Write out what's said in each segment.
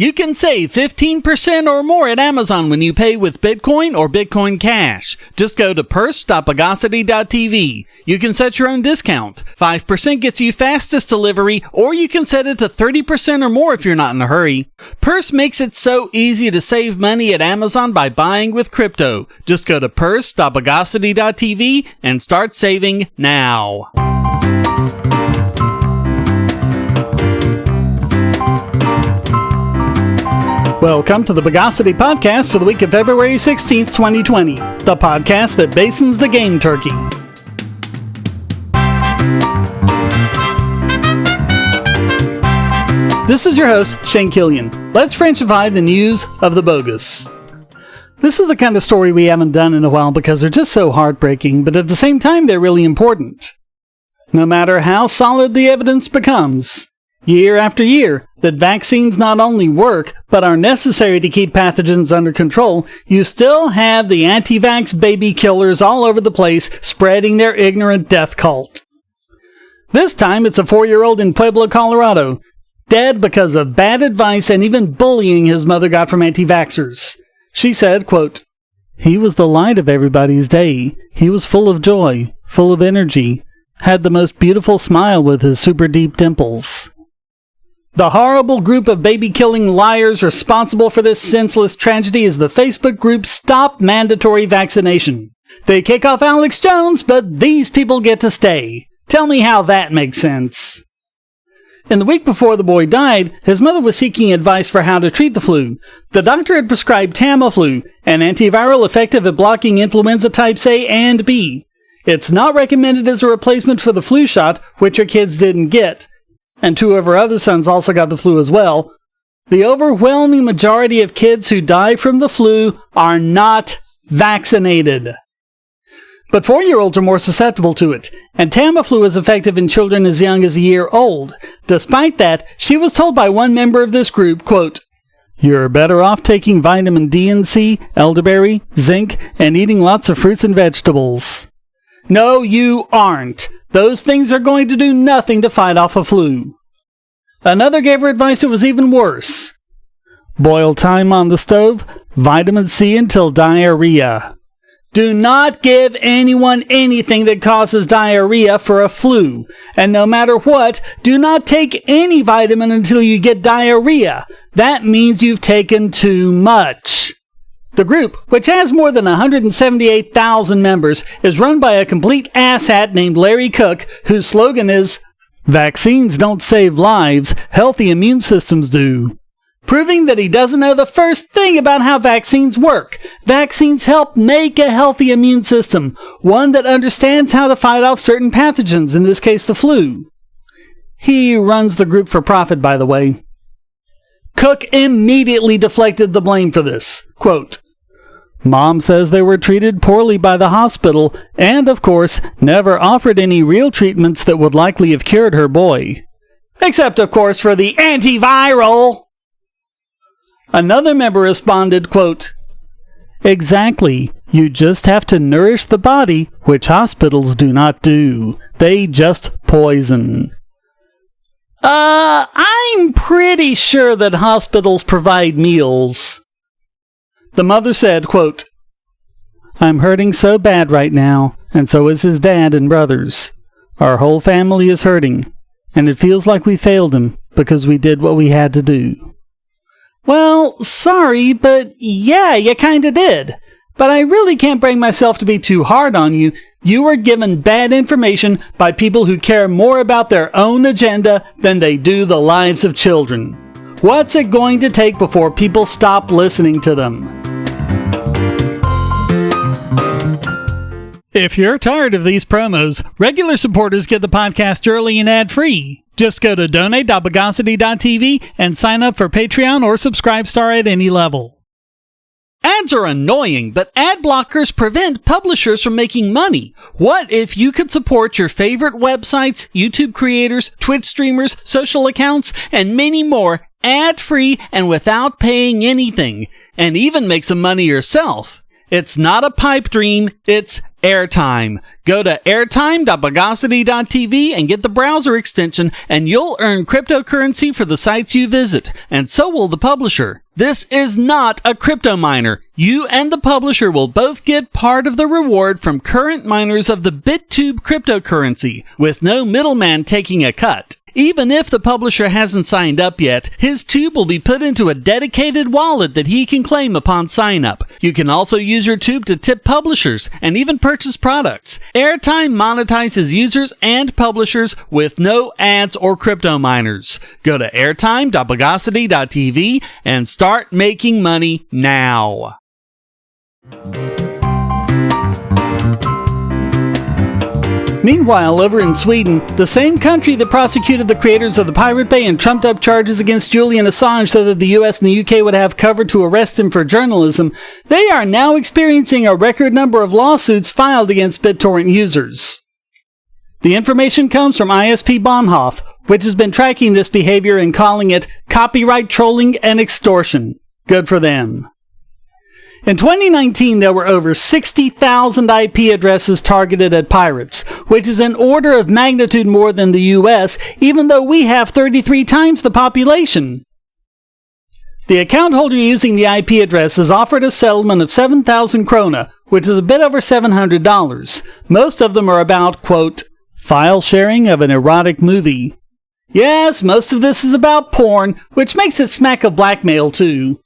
You can save 15% or more at Amazon when you pay with Bitcoin or Bitcoin Cash. Just go to purse.bogosity.tv. You can set your own discount. 5% gets you fastest delivery, or you can set it to 30% or more if you're not in a hurry. Purse makes it so easy to save money at Amazon by buying with crypto. Just go to purse.bogosity.tv and start saving now. Welcome to the Bogosity podcast for the week of February 16th, 2020, the podcast that basins the game turkey. This is your host, Shane Killian. Let's Frenchify the news of the bogus. This is the kind of story we haven't done in a while because they're just so heartbreaking, but at the same time they're really important. No matter how solid the evidence becomes, year after year, that vaccines not only work, but are necessary to keep pathogens under control, you still have the anti-vax baby killers all over the place spreading their ignorant death cult. This time it's a 4-year-old in Pueblo, Colorado, dead because of bad advice and even bullying his mother got from anti-vaxxers. She said, quote, "He was the light of everybody's day. He was full of joy, full of energy, had the most beautiful smile with his super deep dimples." The horrible group of baby-killing liars responsible for this senseless tragedy is the Facebook group Stop Mandatory Vaccination. They kick off Alex Jones, but these people get to stay. Tell me how that makes sense. In the week before the boy died, his mother was seeking advice for how to treat the flu. The doctor had prescribed Tamiflu, an antiviral effective at blocking influenza types A and B. It's not recommended as a replacement for the flu shot, which her kids didn't get. And 2 of her other sons also got the flu as well. The overwhelming majority of kids who die from the flu are not vaccinated. But 4-year-olds are more susceptible to it, and Tamiflu is effective in children as young as a year old. Despite that, she was told by one member of this group, quote, "You're better off taking vitamin D and C, elderberry, zinc, and eating lots of fruits and vegetables." No, you aren't. Those things are going to do nothing to fight off a flu. Another gave her advice that was even worse. Boil thyme on the stove, vitamin C until diarrhea. Do not give anyone anything that causes diarrhea for a flu. And no matter what, do not take any vitamin until you get diarrhea. That means you've taken too much. The group, which has more than 178,000 members, is run by a complete asshat named Larry Cook, whose slogan is, "Vaccines don't save lives, healthy immune systems do." Proving that he doesn't know the first thing about how vaccines work. Vaccines help make a healthy immune system, one that understands how to fight off certain pathogens, in this case the flu. He runs the group for profit, by the way. Cook immediately deflected the blame for this. Quote, "Mom says they were treated poorly by the hospital and, of course, never offered any real treatments that would likely have cured her boy. Except, of course, for the antiviral." Another member responded, quote, "Exactly. You just have to nourish the body, which hospitals do not do. They just poison." I'm pretty sure that hospitals provide meals. The mother said, quote, "I'm hurting so bad right now, and so is his dad and brothers. Our whole family is hurting, and it feels like we failed him because we did what we had to do." Well, sorry, but yeah, you kinda did. But I really can't bring myself to be too hard on you. You were given bad information by people who care more about their own agenda than they do the lives of children. What's it going to take before people stop listening to them? If you're tired of these promos, regular supporters get the podcast early and ad-free. Just go to donate.bogosity.tv and sign up for Patreon or Subscribestar at any level. Ads are annoying, but ad blockers prevent publishers from making money. What if you could support your favorite websites, YouTube creators, Twitch streamers, social accounts, and many more ad-free and without paying anything, and even make some money yourself? It's not a pipe dream, it's Airtime. Go to airtime.bogosity.tv and get the browser extension, and you'll earn cryptocurrency for the sites you visit, and so will the publisher. This is not a crypto miner. You and the publisher will both get part of the reward from current miners of the BitTube cryptocurrency, with no middleman taking a cut. Even if the publisher hasn't signed up yet, his tube will be put into a dedicated wallet that he can claim upon sign up. You can also use your tube to tip publishers and even purchase products. Airtime monetizes users and publishers with no ads or crypto miners. Go to airtime.bogosity.tv and start making money now. Meanwhile, over in Sweden, the same country that prosecuted the creators of the Pirate Bay and trumped up charges against Julian Assange so that the US and the UK would have cover to arrest him for journalism, they are now experiencing a record number of lawsuits filed against BitTorrent users. The information comes from ISP Bonhoeff, which has been tracking this behavior and calling it copyright trolling and extortion. Good for them. In 2019, there were over 60,000 IP addresses targeted at pirates, which is an order of magnitude more than the US, even though we have 33 times the population. The account holder using the IP address is offered a settlement of 7,000 krona, which is a bit over $700. Most of them are about, quote, file sharing of an erotic movie. Yes, most of this is about porn, which makes it smack of blackmail too.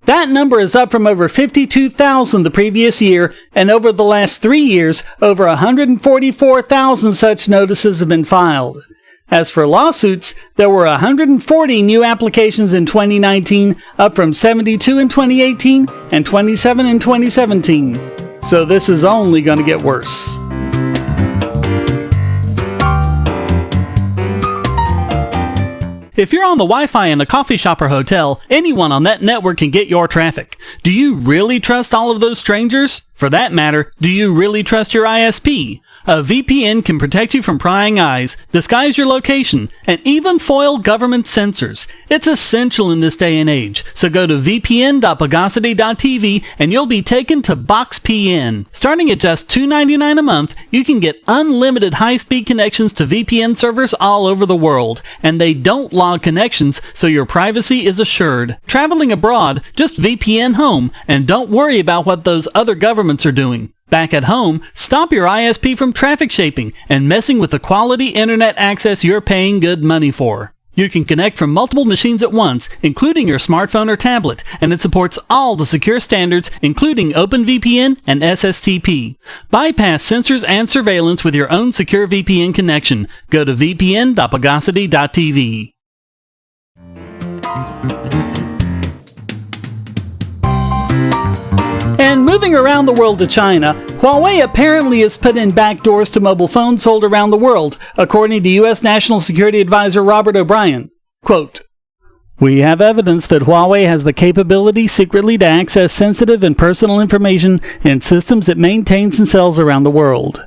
That number is up from over 52,000 the previous year, and over the last 3 years, over 144,000 such notices have been filed. As for lawsuits, there were 140 new applications in 2019, up from 72 in 2018 and 27 in 2017. So this is only going to get worse. If you're on the Wi-Fi in a coffee shop or hotel, anyone on that network can get your traffic. Do you really trust all of those strangers? For that matter, do you really trust your ISP? A VPN can protect you from prying eyes, disguise your location, and even foil government censors. It's essential in this day and age, so go to vpn.bogosity.tv and you'll be taken to BoxPN. Starting at just $2.99 a month, you can get unlimited high-speed connections to VPN servers all over the world, and they don't log connections, so your privacy is assured. Traveling abroad, just VPN home, and don't worry about what those other governments are doing. Back at home, stop your ISP from traffic shaping and messing with the quality internet access you're paying good money for. You can connect from multiple machines at once, including your smartphone or tablet, and it supports all the secure standards, including OpenVPN and SSTP. Bypass censors and surveillance with your own secure VPN connection. Go to vpn.bogosity.tv. And moving around the world to China, Huawei apparently has put in backdoors to mobile phones sold around the world, according to U.S. National Security Advisor Robert O'Brien. Quote, "We have evidence that Huawei has the capability secretly to access sensitive and personal information in systems it maintains and sells around the world.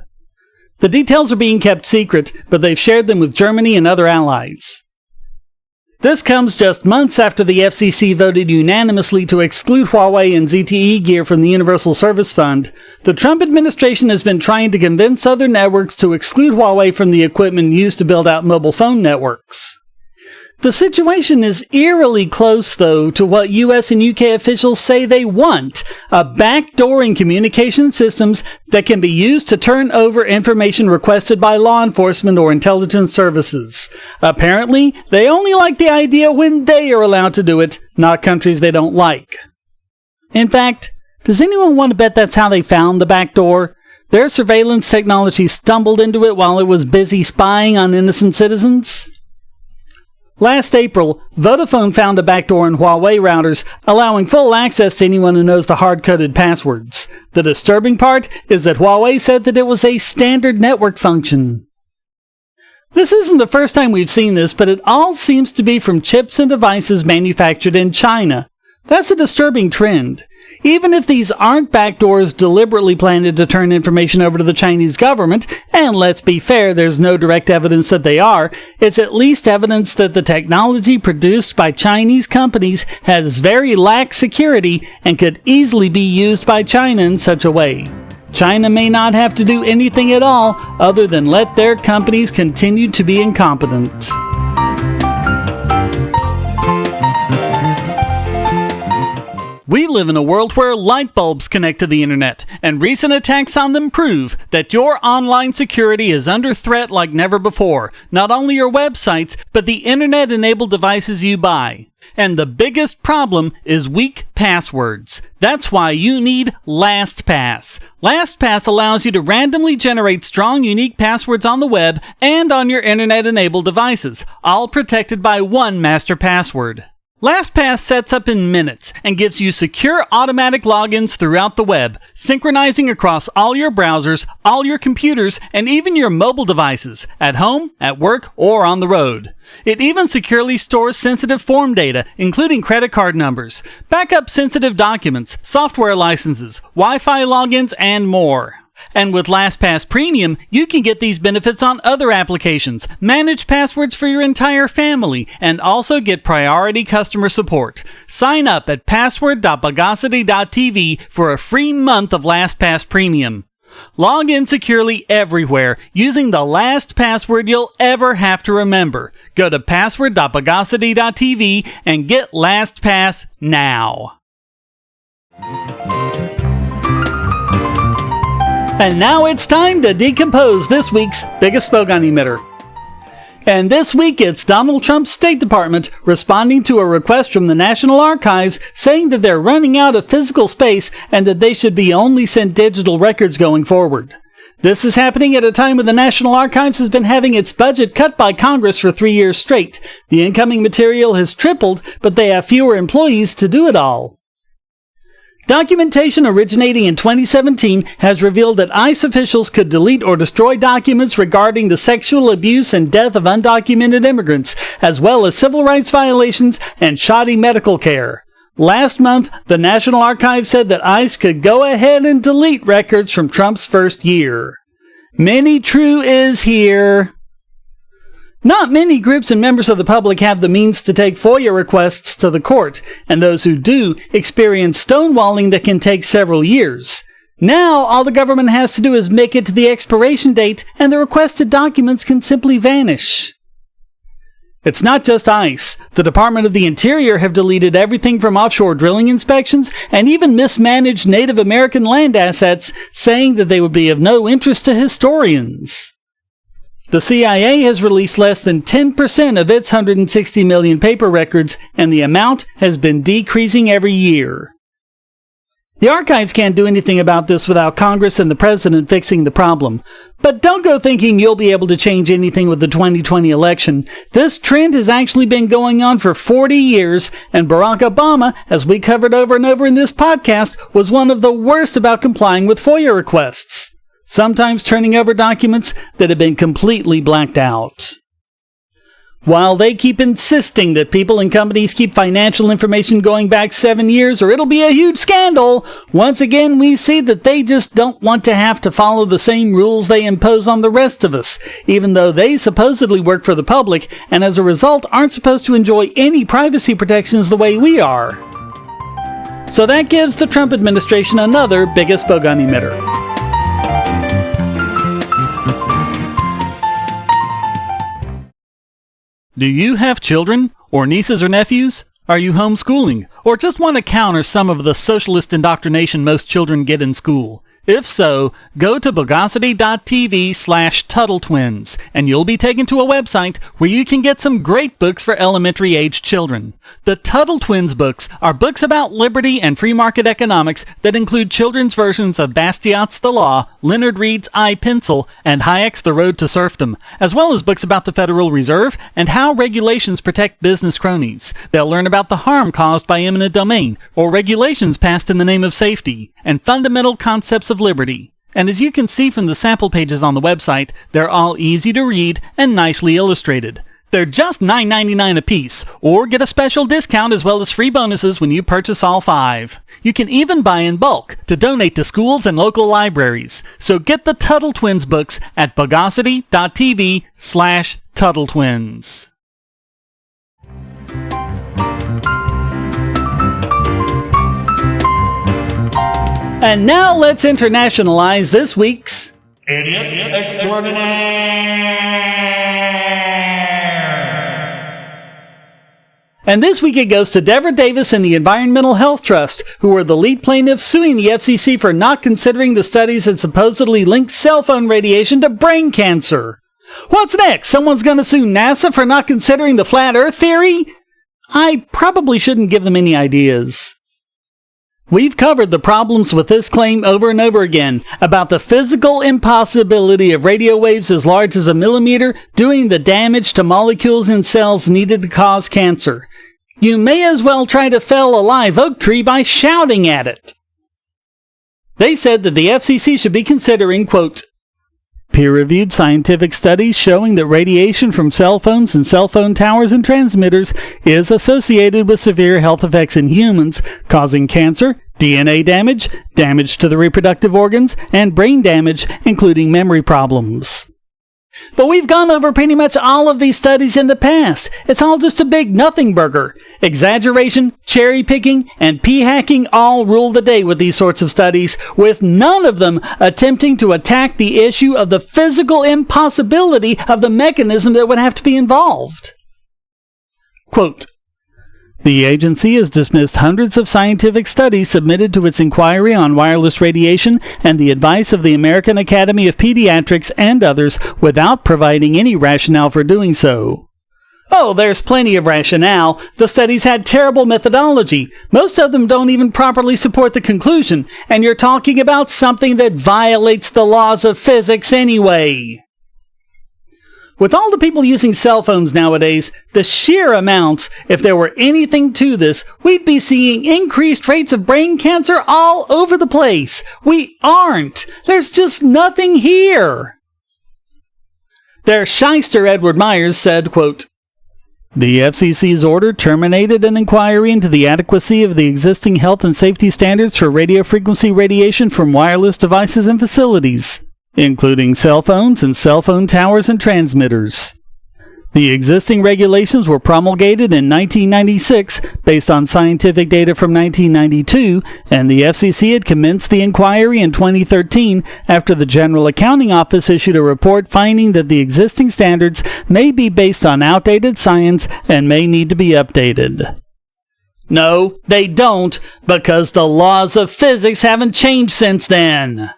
The details are being kept secret, but they've shared them with Germany and other allies." This comes just months after the FCC voted unanimously to exclude Huawei and ZTE gear from the Universal Service Fund. The Trump administration has been trying to convince other networks to exclude Huawei from the equipment used to build out mobile phone networks. The situation is eerily close, though, to what US and UK officials say they want, a backdoor in communication systems that can be used to turn over information requested by law enforcement or intelligence services. Apparently, they only like the idea when they are allowed to do it, not countries they don't like. In fact, does anyone want to bet that's how they found the backdoor? Their surveillance technology stumbled into it while it was busy spying on innocent citizens? Last April, Vodafone found a backdoor in Huawei routers, allowing full access to anyone who knows the hard-coded passwords. The disturbing part is that Huawei said that it was a standard network function. This isn't the first time we've seen this, but it all seems to be from chips and devices manufactured in China. That's a disturbing trend. Even if these aren't backdoors deliberately planned to turn information over to the Chinese government, and let's be fair, there's no direct evidence that they are, it's at least evidence that the technology produced by Chinese companies has very lax security and could easily be used by China in such a way. China may not have to do anything at all other than let their companies continue to be incompetent. We live in a world where light bulbs connect to the internet, and recent attacks on them prove that your online security is under threat like never before. Not only your websites, but the internet-enabled devices you buy. And the biggest problem is weak passwords. That's why you need LastPass. LastPass allows you to randomly generate strong, unique passwords on the web and on your internet-enabled devices, all protected by one master password. LastPass sets up in minutes and gives you secure automatic logins throughout the web, synchronizing across all your browsers, all your computers, and even your mobile devices, at home, at work, or on the road. It even securely stores sensitive form data, including credit card numbers, backup sensitive documents, software licenses, Wi-Fi logins, and more. And with LastPass Premium, you can get these benefits on other applications, manage passwords for your entire family, and also get priority customer support. Sign up at password.bogosity.tv for a free month of LastPass Premium. Log in securely everywhere using the last password you'll ever have to remember. Go to password.bogosity.tv and get LastPass now. And now it's time to decompose this week's biggest Bogon emitter. And this week it's Donald Trump's State Department responding to a request from the National Archives saying that they're running out of physical space and that they should be only sent digital records going forward. This is happening at a time when the National Archives has been having its budget cut by Congress for 3 years straight. The incoming material has tripled, but they have fewer employees to do it all. Documentation originating in 2017 has revealed that ICE officials could delete or destroy documents regarding the sexual abuse and death of undocumented immigrants, as well as civil rights violations and shoddy medical care. Last month, the National Archives said that ICE could go ahead and delete records from Trump's first year. Many true is here. Not many groups and members of the public have the means to take FOIA requests to the court, and those who do experience stonewalling that can take several years. Now, all the government has to do is make it to the expiration date, and the requested documents can simply vanish. It's not just ICE. The Department of the Interior have deleted everything from offshore drilling inspections and even mismanaged Native American land assets, saying that they would be of no interest to historians. The CIA has released less than 10% of its 160 million paper records, and the amount has been decreasing every year. The archives can't do anything about this without Congress and the President fixing the problem. But don't go thinking you'll be able to change anything with the 2020 election. This trend has actually been going on for 40 years, and Barack Obama, as we covered over and over in this podcast, was one of the worst about complying with FOIA requests, sometimes turning over documents that have been completely blacked out. While they keep insisting that people and companies keep financial information going back 7 years or it'll be a huge scandal, once again we see that they just don't want to have to follow the same rules they impose on the rest of us, even though they supposedly work for the public and as a result aren't supposed to enjoy any privacy protections the way we are. So that gives the Trump administration another biggest Bogon emitter. Do you have children, or nieces or nephews? Are you homeschooling, or just want to counter some of the socialist indoctrination most children get in school? If so, go to bogosity.tv/TuttleTwins, and you'll be taken to a website where you can get some great books for elementary-aged children. The Tuttle Twins books are books about liberty and free market economics that include children's versions of Bastiat's The Law, Leonard Read's I, Pencil, and Hayek's The Road to Serfdom, as well as books about the Federal Reserve and how regulations protect business cronies. They'll learn about the harm caused by eminent domain, or regulations passed in the name of safety, and fundamental concepts of liberty. And as you can see from the sample pages on the website, they're all easy to read and nicely illustrated. They're just $9.99 a piece, or get a special discount as well as free bonuses when you purchase all 5. You can even buy in bulk to donate to schools and local libraries. So get the Tuttle Twins books at bogosity.tv/TuttleTwins. And now let's internationalize this week's Idiot Extraordinaire. And this week it goes to Devra Davis and the Environmental Health Trust, who are the lead plaintiffs suing the FCC for not considering the studies that supposedly link cell phone radiation to brain cancer. What's next? Someone's gonna sue NASA for not considering the flat earth theory? I probably shouldn't give them any ideas. We've covered the problems with this claim over and over again about the physical impossibility of radio waves as large as a millimeter doing the damage to molecules in cells needed to cause cancer. You may as well try to fell a live oak tree by shouting at it. They said that the FCC should be considering, quote, peer-reviewed scientific studies showing that radiation from cell phones and cell phone towers and transmitters is associated with severe health effects in humans, causing cancer, DNA damage, damage to the reproductive organs, and brain damage, including memory problems. But we've gone over pretty much all of these studies in the past. It's all just a big nothing burger. Exaggeration, cherry picking, and p-hacking all rule the day with these sorts of studies, with none of them attempting to attack the issue of the physical impossibility of the mechanism that would have to be involved. Quote, the agency has dismissed hundreds of scientific studies submitted to its inquiry on wireless radiation and the advice of the American Academy of Pediatrics and others without providing any rationale for doing so. Oh, there's plenty of rationale. The studies had terrible methodology. Most of them don't even properly support the conclusion, and you're talking about something that violates the laws of physics anyway. With all the people using cell phones nowadays, the sheer amounts, if there were anything to this, we'd be seeing increased rates of brain cancer all over the place. We aren't. There's just nothing here. Their shyster Edward Myers said, quote, the FCC's order terminated an inquiry into the adequacy of the existing health and safety standards for radio frequency radiation from wireless devices and facilities, including cell phones and cell phone towers and transmitters. The existing regulations were promulgated in 1996 based on scientific data from 1992, and the FCC had commenced the inquiry in 2013 after the General Accounting Office issued a report finding that the existing standards may be based on outdated science and may need to be updated. No, they don't, because the laws of physics haven't changed since then.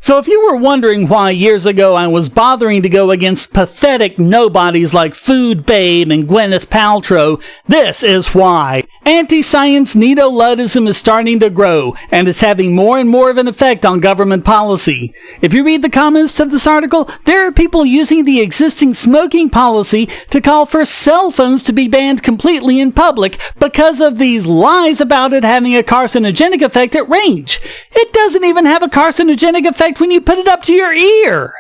So if you were wondering why years ago I was bothering to go against pathetic nobodies like Food Babe and Gwyneth Paltrow, this is why. Anti-science neo-Luddism is starting to grow, and it's having more and more of an effect on government policy. If you read the comments to this article, there are people using the existing smoking policy to call for cell phones to be banned completely in public because of these lies about it having a carcinogenic effect at range. It doesn't even have a carcinogenic effect when you put it up to your ear.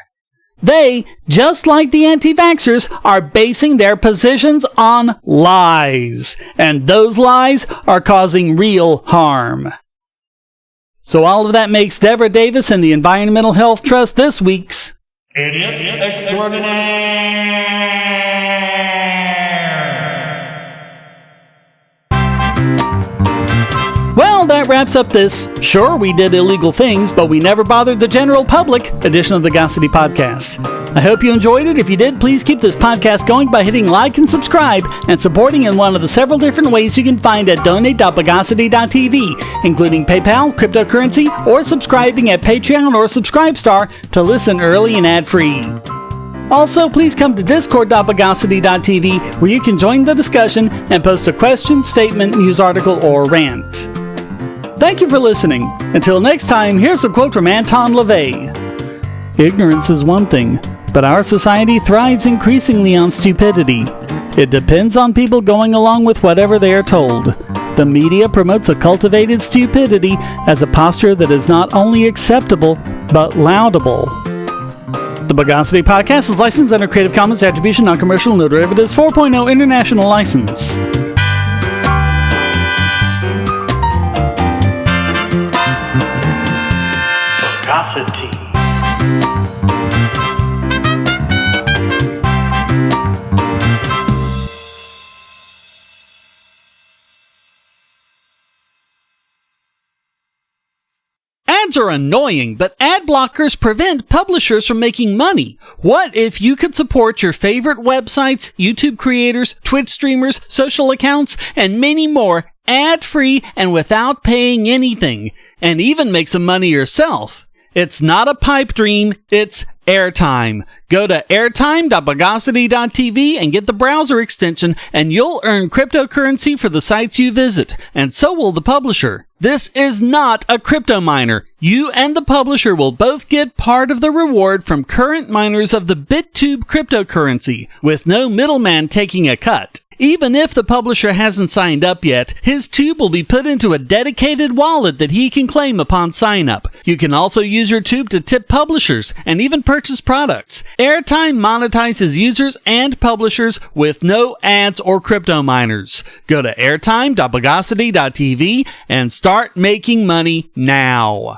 They, just like the anti-vaxxers, are basing their positions on lies, and those lies are causing real harm. So all of that makes Devra Davis and the Environmental Health Trust this week's Idiot Extraordinaire. Well, that wraps up this Sure We Did Illegal Things, but We Never Bothered the General Public edition of the Bogosity Podcast. I hope you enjoyed it. If you did, please keep this podcast going by hitting like and subscribe and supporting in one of the several different ways you can find at donate.bogosity.tv, including PayPal, cryptocurrency, or subscribing at Patreon or Subscribestar to listen early and ad-free. Also, please come to discord.bogosity.tv where you can join the discussion and post a question, statement, news article, or rant. Thank you for listening. Until next time, here's a quote from Anton LaVey. Ignorance is one thing, but our society thrives increasingly on stupidity. It depends on people going along with whatever they are told. The media promotes a cultivated stupidity as a posture that is not only acceptable, but laudable. The Bogosity Podcast is licensed under Creative Commons Attribution Non-Commercial No Derivatives 4.0 International License. Bogosity. Ads are annoying, but ad blockers prevent publishers from making money. What if you could support your favorite websites, YouTube creators, Twitch streamers, social accounts, and many more ad-free and without paying anything, and even make some money yourself? It's not a pipe dream, it's airtime. Go to airtime.bogosity.tv and get the browser extension, and you'll earn cryptocurrency for the sites you visit, and so will the publisher. This is not a crypto miner. You and the publisher will both get part of the reward from current miners of the BitTube cryptocurrency, with no middleman taking a cut. Even if the publisher hasn't signed up yet, his tube will be put into a dedicated wallet that he can claim upon sign up. You can also use your tube to tip publishers and even purchase products. Airtime monetizes users and publishers with no ads or crypto miners. Go to airtime.bogosity.tv and start making money now.